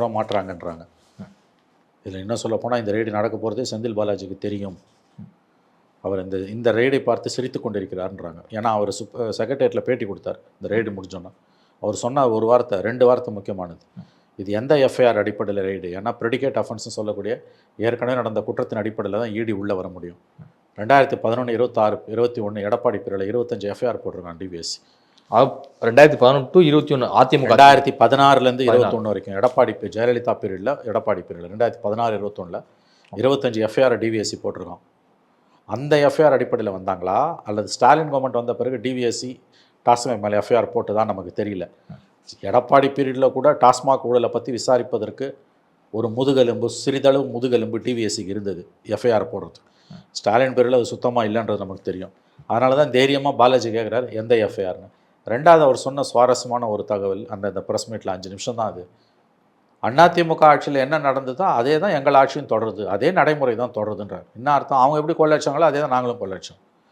ரூபா மாட்டுறாங்கன்றாங்க. இதில் இன்னும் சொல்ல போனால் இந்த ரெய்டு நடக்க போகிறதே செந்தில் பாலாஜிக்கு தெரியும். அவர் இந்த ரெய்டை பார்த்து சிரித்து கொண்டிருக்கிறார்ன்றாங்க. ஏன்னா அவர் செக்ரட்டேரியட்டில் பேட்டி கொடுத்தார் இந்த ரெய்டு முடிஞ்சோன்னா. அவர் சொன்ன ஒரு வார்த்தை 2 வார்த்தை முக்கியமானது. இது எந்த எஃப்ஐஆர் அடிப்படையில் ரெய்டு? ஏன்னா ப்ரெடிகேட் அஃபென்ஸ்னு சொல்லக்கூடிய ஏற்கனவே நடந்த குற்றத்தின் அடிப்படையில் தான் இடி உள்ளே வர முடியும். 2011, 26, 21 எடப்பாடி பீரியடில் 25 எஃப்ஐஆர் போட்டிருக்கான் டிவிஎஸ்சி. 2011 to 21 அதிமுக. 2016 21 வரைக்கும் எடப்பாடி ஜெயலலிதா பீரியடில், எடப்பாடி பீரியடில் 2016, 21 25 எஃப்ஐஆர் டிவிஎஸ்சி போட்டிருக்கான். அந்த எஃப்ஐஆர் அடிப்படையில் வந்தாங்களா அல்லது ஸ்டாலின் கவர்மெண்ட் வந்த பிறகு டிவிஎஸ்சி டாஸ்மாக் மேலே எஃப்ஐஆர் போட்டு தான் நமக்கு தெரியல. எடப்பாடி பீரியடில் கூட டாஸ்மாக் ஊழலை பற்றி விசாரிப்பதற்கு ஒரு முதுகெலும்பு, சிறிதளவு முதுகெலும்பு டிவிஎஸ்சிக்கு இருந்தது எஃப்ஐஆர் போடுறது. ஸ்டாலின் பீரியடில் அது சுத்தமாக இல்லைன்றது நமக்கு தெரியும். அதனால தான் தைரியமாக பாலாஜி கேட்குறாரு எந்த எஃப்ஐஆர்னு. ரெண்டாவது அவர் சொன்ன சுவாரஸ்யமான ஒரு தகவல் அந்த ப்ரெஸ் மீட்டில் 5 நிமிஷம் தான் அது. அதிமுக ஆட்சியில் என்ன நடந்ததோ அதே தான் எங்கள் ஆட்சியும் தொடருது, அதே நடைமுறை தான் தொடருதுன்றார். என்ன அர்த்தம்? அவங்க எப்படி கொள்ளடிச்சாங்களோ அதே தான் நாங்களும் கொள்ளடிச்சோம்.